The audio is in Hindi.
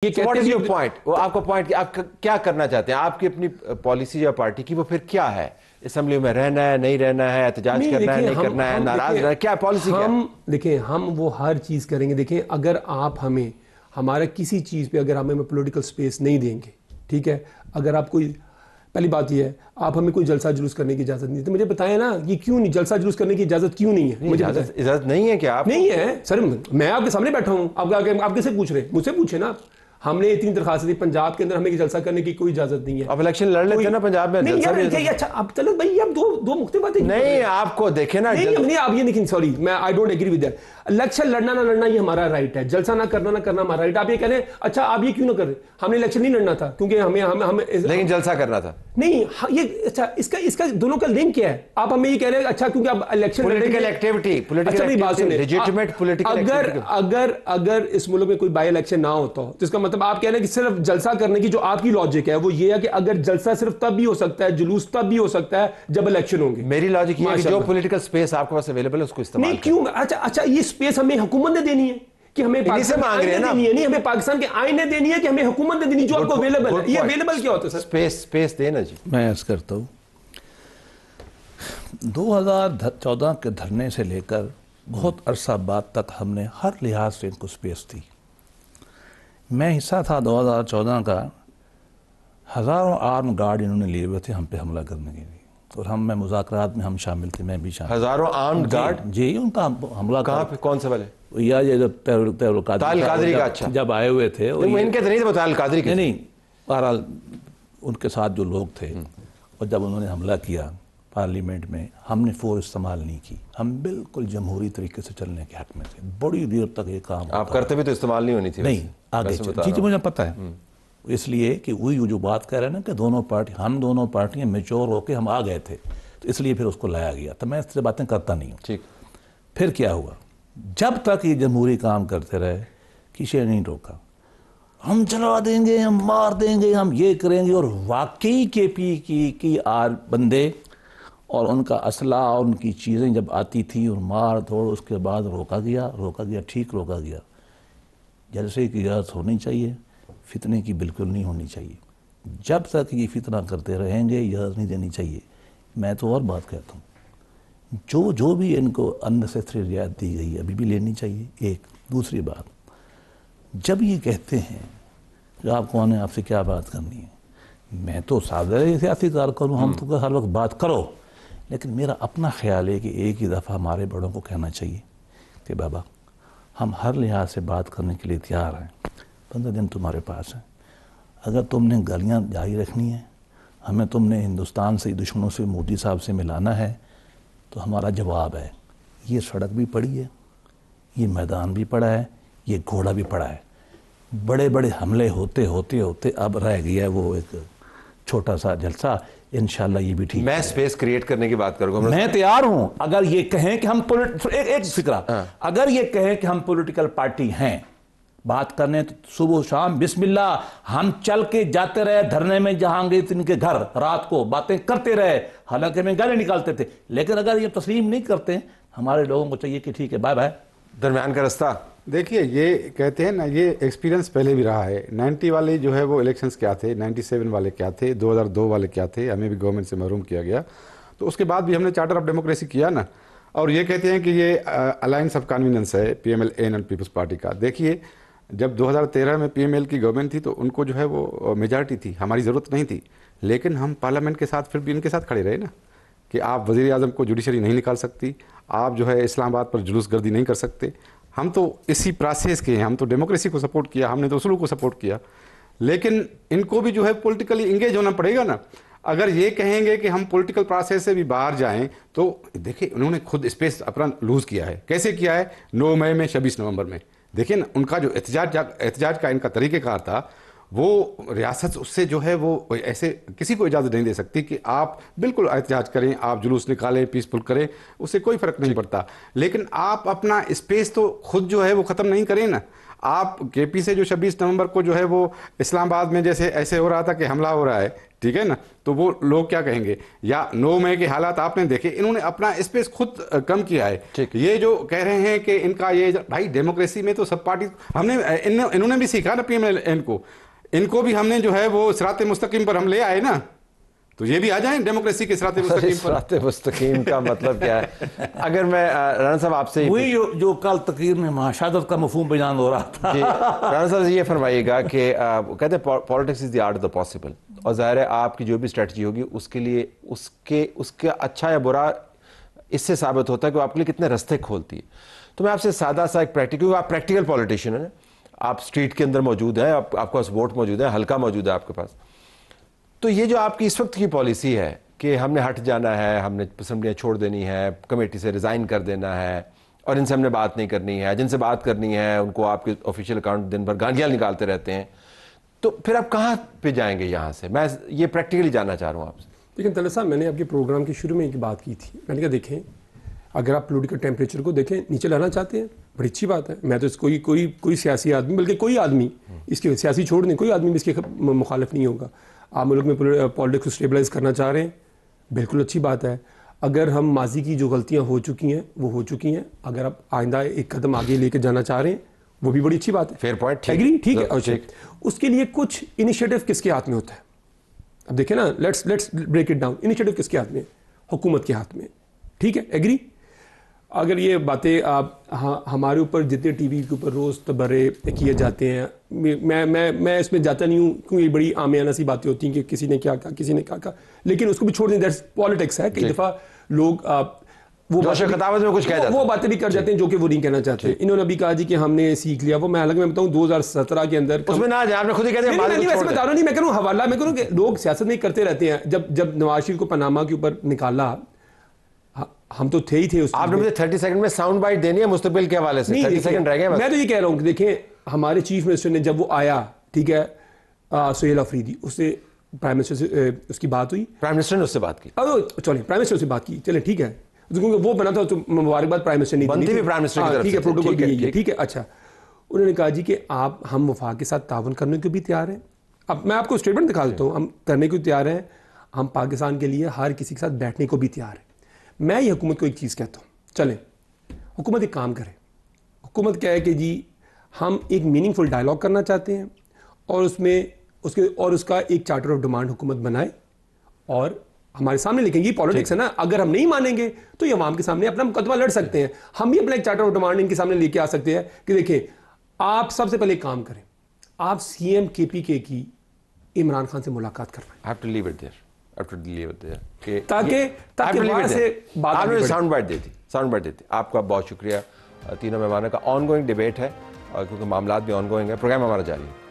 ये कहते हैं पॉइंट, वो आपका पॉइंट आप क्या करना चाहते हैं, आपकी अपनी पॉलिसी या पार्टी की वो फिर क्या है? असेंबली में रहना है, नहीं रहना है, एहतजाज करना है, नहीं करना है, नाराज रहना है, क्या पॉलिसी? हम देखिए, हम वो हर चीज करेंगे। देखें, अगर आप हमें हमारा किसी चीज पे अगर हमें पॉलिटिकल स्पेस नहीं देंगे, ठीक है, अगर आप कोई, पहली बात ये है, आप हमें कोई जलसा जुलूस करने की इजाजत नहीं, तो मुझे बताएं ना, ये क्यों नहीं, जलसा जुलूस करने की इजाजत क्यों नहीं है? मुझे इजाजत नहीं है क्या? आप नहीं है सर, मैं आपके सामने बैठा हूं, आप किससे पूछ रहे हैं? मुझसे पूछे ना। हमने इतनी दरखास्त दी, पंजाब के अंदर हमें जलसा करने की कोई इजाजत नहीं है। अब इलेक्शन लड़ लेते ना पंजाब में। नहीं यार, अच्छा अब चलो भाई, अब दो मुख्य बातें नहीं, आपको देखे ना, नहीं आप ये नहीं, सॉरी, मैं I don't agree with that. Election लड़ना ना लड़ना ये हमारा राइट है, जलसा ना करना हमारा राइट। आप ये कह रहे हैं, अच्छा आप ये क्यों ना कर रहे? हमने इलेक्शन नहीं लड़ना था क्योंकि हमें लेकिन जलसा करना था। नहीं ये अच्छा, इसका दोनों का लिंक क्या है? आप हमें ये कह रहे हैं अच्छा क्योंकि आप election political activity, legitimate political, अगर इस मुल्क में कोई बाई इलेक्शन ना होता हो तो इसका मतलब आप कह रहे हैं कि सिर्फ जलसा करने की जो आपकी लॉजिक है वो ये है कि अगर जलसा सिर्फ तब भी हो सकता है, जुलूस तब भी हो सकता है जब इलेक्शन होंगे। मेरी लॉजिक ये है कि जो पॉलिटिकल स्पेस आपके पास अवेलेबल है उसको इस्तेमाल नहीं क्यों? अच्छा ये स्पेस हमें हुकूमत ने देनी है कि हमें पाकिस्तान मांग रहे हैं ना, नहीं, हमें पाकिस्तान के आईन ने देनी है कि हमें हुकूमत ने देनी जो आपको अवेलेबल है। ये अवेलेबल क्या होता है सर? स्पेस देना जी। मैं अर्ज करता हूँ, 2014 के धरने से लेकर बहुत अरसा बाद तक हमने हर लिहाज से इनको स्पेस दी। मैं हिस्सा था 2014 का, हज़ारों आर्म गार्ड इन्होंने लिए हुए थे हम पे हमला करने के लिए, और मैं मुज़ाकरात में हम शामिल थे, मैं भी शामिल। हज़ारों आर्म गार्ड जी, उनका हमला कहाँ पे, कौन से वाले? या ये जब ताल कादरी का, अच्छा, जब आए हुए थे इनके तो नहीं थे, ताल कादरी के नहीं, बहरहाल उनके साथ जो लोग थे, और जब उन्होंने हमला किया पार्लियामेंट में, हमने फोर्स इस्तेमाल नहीं की, हम बिल्कुल जमहूरी तरीके से चलने के हक में थे। बड़ी देर तक ये काम आप करते भी तो इस्तेमाल नहीं होनी थी। नहीं, आगे जी मुझे पता है, इसलिए कि वही जो बात कह रहे हैं ना कि हम दोनों पार्टियां मेच्योर होकर हम आ गए थे, तो इसलिए फिर उसको लाया गया। तो मैं इससे बातें करता नहीं हूँ। ठीक। फिर क्या हुआ, जब तक ये जमहूरी काम करते रहे, किसी ने नहीं रोका। हम चला देंगे, हम मार देंगे, हम ये करेंगे, और वाकई केपी की बंदे और उनका असला और उनकी चीज़ें जब आती थी और मार तोड़, उसके बाद रोका गया, ठीक रोका गया। जलसे की इजाज़त होनी चाहिए, फितने की बिल्कुल नहीं होनी चाहिए। जब तक ये फितना करते रहेंगे इजाज़त नहीं देनी चाहिए। मैं तो और बात कहता हूँ, जो भी इनको अननेसेसरी रियायत दी गई है अभी भी लेनी चाहिए। एक दूसरी बात, जब ये कहते हैं कि आप कौन है, आपसे क्या बात करनी है, मैं तो साधारण सियासी कारकुन हूँ, हम तो हर वक्त बात करो, लेकिन मेरा अपना ख्याल है कि एक ही दफ़ा हमारे बड़ों को कहना चाहिए कि बाबा हम हर लिहाज से बात करने के लिए तैयार हैं, 15 दिन तुम्हारे पास हैं। अगर तुमने गलियाँ जारी रखनी है, हमें तुमने हिंदुस्तान से दुश्मनों से मोदी साहब से मिलाना है, तो हमारा जवाब है, ये सड़क भी पड़ी है, ये मैदान भी पड़ा है, ये घोड़ा भी पड़ा है। बड़े बड़े हमले होते होते अब रह गया है वो एक छोटा सा जलसा। इंशाल्लाह ये भी ठीक। मैं स्पेस क्रिएट करने की बात करूंगा, मैं तैयार हूं। अगर ये कहें कि हम एक फिक्रा, अगर ये कहें कि हम पॉलिटिकल पार्टी हैं, बात करने तो सुबह शाम बिस्मिल्लाह, हम चल के जाते रहे धरने में, जहांगीर इनके घर रात को बातें करते रहे, हालांकि मैं गाली निकालते थे, लेकिन अगर ये तस्लीम नहीं करते, हमारे लोगों को चाहिए कि ठीक है बाय बाय, दरमियान का रास्ता। देखिए, ये कहते हैं ना, ये एक्सपीरियंस पहले भी रहा है। 90 वाले जो है वो इलेक्शंस क्या थे, 97 वाले क्या थे, 2002 वाले क्या थे, हमें भी गवर्नमेंट से महरूम किया गया, तो उसके बाद भी हमने चार्टर ऑफ डेमोक्रेसी किया ना। और ये कहते हैं कि ये अलायंस ऑफ कन्वीनियंस है PMLN एंड पीपल्स पार्टी का। देखिए, जब 2013 में PML की गवर्नमेंट थी तो उनको जो है वो मेजॉरिटी थी, हमारी ज़रूरत नहीं थी, लेकिन हम पार्लियामेंट के साथ फिर भी इनके साथ खड़े रहे ना, कि आप वज़ीर आज़म को जुडिशरी नहीं निकाल सकती, आप जो है इस्लामाबाद पर जुलूस गर्दी नहीं कर सकते। हम तो इसी प्रोसेस के हैं, हम तो डेमोक्रेसी को सपोर्ट किया, हमने तो उसूलों को सपोर्ट किया, लेकिन इनको भी जो है पॉलिटिकली इंगेज होना पड़ेगा ना। अगर ये कहेंगे कि हम पॉलिटिकल प्रोसेस से भी बाहर जाएं, तो देखिए उन्होंने खुद स्पेस अपना लूज़ किया है। कैसे किया है? 9 मई में, 26 नवंबर में। देखिए ना, उनका जो एहतजाज का इनका तरीक़ेकार था, वो रियासत उससे जो है वो ऐसे किसी को इजाज़त नहीं दे सकती कि आप बिल्कुल एहतजाज करें, आप जुलूस निकालें, पीसफुल करें, उससे कोई फ़र्क नहीं पड़ता। लेकिन आप अपना स्पेस तो खुद जो है वो ख़त्म नहीं करें ना। आप केपी से जो 26 नवंबर को जो है वो इस्लामाबाद में जैसे ऐसे हो रहा था कि हमला हो रहा है, ठीक है ना, तो वो लोग क्या कहेंगे, या 9 मई के हालात आपने देखे, इन्होंने अपना स्पेस खुद कम किया है। ये जो कह रहे हैं कि इनका ये, भाई डेमोक्रेसी में तो सब पार्टी, हमने इन्होंने भी सीखा ना पीएमएलएन को, इनको भी हमने जो है वो सिराते मुस्तकीम पर हम ले आए ना, तो ये भी आ जाएं डेमोक्रेसी के सिराते मुस्तकीम पर। सिराते मुस्तकीम का मतलब क्या है? अगर मैं राणा साहब आपसे वही जो कल तकरीर में महाशहादत का मफहूम बयान हो रहा था। राणा साहब ये फरमाइएगा कि कहते हैं politics is the art of the possible, और जाहिर है आपकी जो भी स्ट्रेटजी होगी उसके लिए उसके अच्छा या बुरा इससे साबित होता है कि वो आपके लिए कितने रास्ते खोलती है। तो मैं आपसे सादा सा एक प्रैक्टिकल, आप प्रैक्टिकल पॉलिटिशियन है, आप स्ट्रीट के अंदर मौजूद हैं, आपके पास वोट मौजूद है, हल्का मौजूद है आपके पास, तो ये जो आपकी इस वक्त की पॉलिसी है कि हमने हट जाना है, हमने असम्बलियाँ छोड़ देनी है, कमेटी से रिज़ाइन कर देना है, और इनसे हमने बात नहीं करनी है, जिनसे बात करनी है उनको आपके ऑफिशियल अकाउंट दिन भर गालियाँ निकालते रहते हैं, तो फिर आप कहाँ पे जाएंगे यहाँ से? मैं ये प्रैक्टिकली जानना चाह रहा हूँ आपसे। लेकिन तलत साहब, मैंने आपके प्रोग्राम के शुरू में एक बात की थी, मैंने कहा देखें, अगर आप पॉलिटिकल टेम्परेचर को देखें, नीचे लाना चाहते हैं, बड़ी अच्छी बात है। मैं तो कोई सियासी आदमी, बल्कि कोई आदमी इसके, सियासी छोड़ दें, कोई आदमी भी इसके मुखालिफ नहीं होगा। आप मुल्क में पॉलिटिक्स को स्टेबलाइज करना चाह रहे हैं, बिल्कुल अच्छी बात है। अगर हम माजी की जो गलतियां हो चुकी हैं वो हो चुकी हैं, अगर आप आइंदा एक कदम आगे लेके जाना चाह रहे हैं, वो भी बड़ी अच्छी बात है। फेयर पॉइंट, एग्री, ठीक है। उसके लिए कुछ इनिशिएटिव किसके हाथ में होता है? अब देखें ना, let's break it down. Initiative किसके हाथ में? हुकूमत के हाथ में, ठीक है, एग्री। अगर ये बातें आप हमारे ऊपर जितने टीवी के ऊपर रोज़ तबर्रे किए जाते हैं, मैं इसमें जाता नहीं हूँ क्योंकि ये बड़ी आमियाना सी बातें होती हैं कि किसी ने क्या कहा, किसी ने क्या कहा, लेकिन उसको भी छोड़ दें, दैट्स पॉलिटिक्स है। कई दफ़ा लोग वो बातें भी कर जाते हैं जो कि वो नहीं कहना चाहते। इन्होंने अभी कहा जी कि हमने सीख लिया, वो मैं हालांकि मैं बताऊँ 2017 के अंदर उसमें ना आपने खुद ही कहते हैं, वैसे बता रहा नहीं, मैं करूँ हवाला, मैं करूँ कि लोग सियासत में करते रहते हैं। जब नवाज शरीफ को पनामा के ऊपर निकाला, हम तो थे ही थे। आपने मुझे 30 सेकंड में साउंड बाइट देनी है मुस्तकबिल के हवाले से, 30 सेकंड रह गए। मैं तो ये कह रहा हूँ कि देखें, हमारे चीफ मिनिस्टर ने जब वो आया, ठीक है, सुहेल अफरीदी, उससे प्राइम मिनिस्टर से उसकी बात हुई, प्राइम मिनिस्टर ने उससे बात की, चलिए प्राइम मिनिस्टर से बात की, चले ठीक है, क्योंकि वो बना था तो मुबारकबाद प्राइम मिनिस्टर नहीं बनती भी प्राइम मिनिस्टर की तरफ से, ठीक है, प्रोटोकॉल भी यही है, ठीक है। अच्छा, उन्होंने कहा जी कि हम वफाक के साथ तावन करने को भी तैयार हैं। अब मैं आपको स्टेटमेंट दिखा देता हूँ, हम करने को तैयार हैं, हम पाकिस्तान के लिए हर किसी के साथ बैठने को भी तैयार हैं। मैं ये हुकूमत को एक चीज़ कहता हूँ, चलें हुकूमत एक काम करे। हुकूमत क्या है कि जी हम एक मीनिंगफुल डायलॉग करना चाहते हैं, और उसका एक चार्टर ऑफ डिमांड हुकूमत बनाए और हमारे सामने लिखेंगे। ये पॉलिटिक्स है ना, अगर हम नहीं मानेंगे तो ये अवाम के सामने अपना मुकदमा लड़ सकते हैं। हम भी अपना एक चार्टर ऑफ डिमांड इनके सामने लेके आ सकते हैं कि देखिए, आप सबसे पहले एक काम करें, आप CM KPK की इमरान खान से मुलाकात करवाएं। ताकि वहां से आपने साउंड बाइट दी थी। आपका बहुत शुक्रिया। तीनों मेहमानों का ऑनगोइंग डिबेट है, और क्योंकि मामला भी ऑनगोइंग है, प्रोग्राम हमारा जारी है।